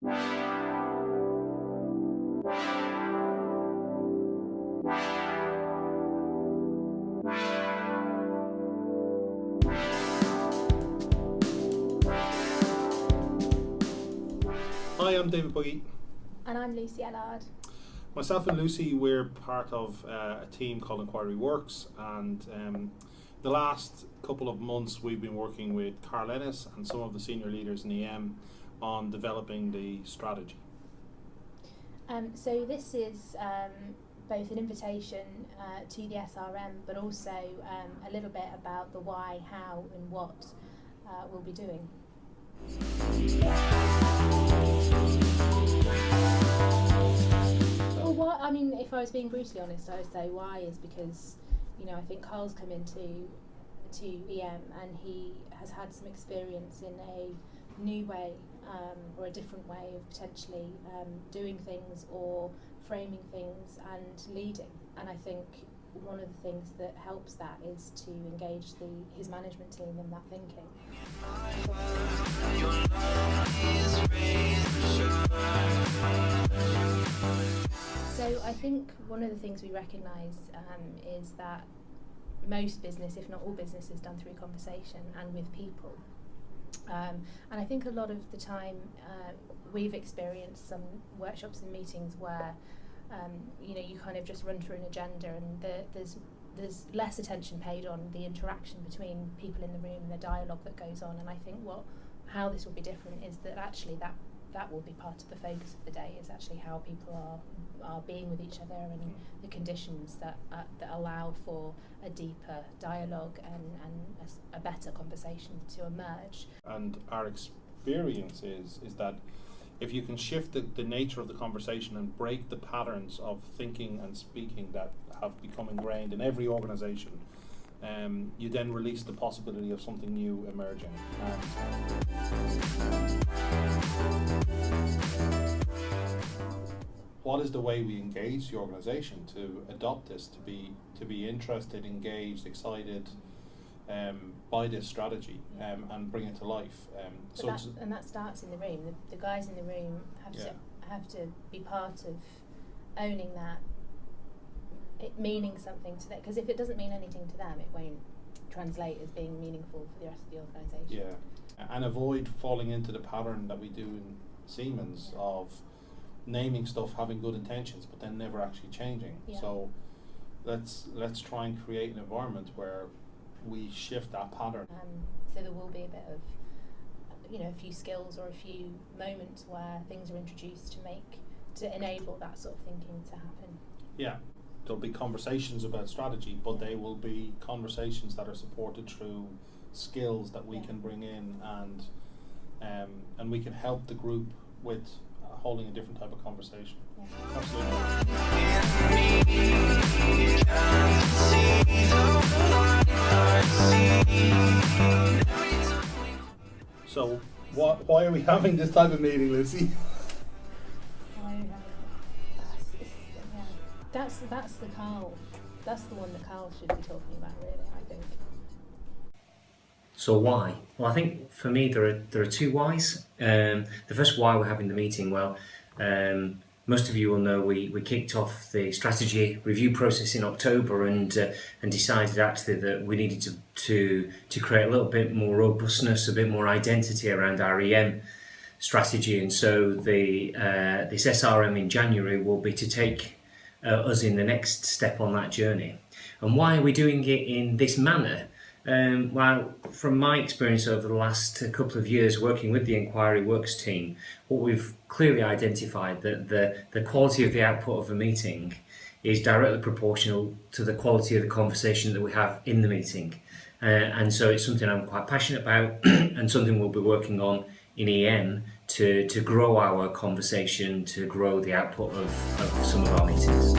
Hi, I'm David Buggy. And I'm Lucy Allard. Myself and Lucy, we're part of a team called Inquiry Works, and the last couple of months we've been working with Carl Ennis and some of the senior leaders in EM on developing the strategy. So this is both an invitation to the SRM, but also a little bit about the why, how and what we'll be doing. Well, why, I mean, if I was being brutally honest, I would say why is because, I think Carl's come into EM and he has had some experience in a new way or a different way of potentially doing things or framing things and leading. And I think one of the things that helps that is to engage his management team in that thinking. So I think one of the things we recognise is that most business, if not all business, is done through conversation and with people. And I think a lot of the time we've experienced some workshops and meetings where you kind of just run through an agenda and there's less attention paid on the interaction between people in the room and the dialogue that goes on. And I think how this will be different is that actually that will be part of the focus of the day, is actually how people are being with each other and the conditions that allow for a deeper dialogue and a better conversation to emerge. And our experience is that if you can shift the nature of the conversation and break the patterns of thinking and speaking that have become ingrained in every organisation, you then release the possibility of something new emerging. What is the way we engage the organisation to adopt this, to be interested, engaged, excited by this strategy and bring it to life? And that starts in the room. The guys in the room have to be part of owning that, it meaning something to them. Because if it doesn't mean anything to them, it won't translate as being meaningful for the rest of the organisation. Yeah, and avoid falling into the pattern that we do in Siemens of naming stuff, having good intentions, but then never actually changing. Yeah. So let's try and create an environment where we shift that pattern. So there will be a bit of, a few skills or a few moments where things are introduced to enable that sort of thinking to happen. Yeah, there'll be conversations about strategy, but they will be conversations that are supported through skills that we can bring in, and we can help the group with holding a different type of conversation. Yeah. Absolutely. So, why are we having this type of meeting, Lucy? That's the Carl. That's the one that Carl should be talking about, really, I think. So why? Well, I think for me there are two whys. The first why we're having the meeting, most of you will know we kicked off the strategy review process in October and decided actually that we needed to create a little bit more robustness, a bit more identity around our EM strategy. And so this SRM in January will be to take us in the next step on that journey. And why are we doing it in this manner? Well, from my experience over the last couple of years working with the Inquiry Works team, what we've clearly identified that the quality of the output of a meeting is directly proportional to the quality of the conversation that we have in the meeting. And so it's something I'm quite passionate about and something we'll be working on in EM to grow our conversation, to grow the output of some of our meetings.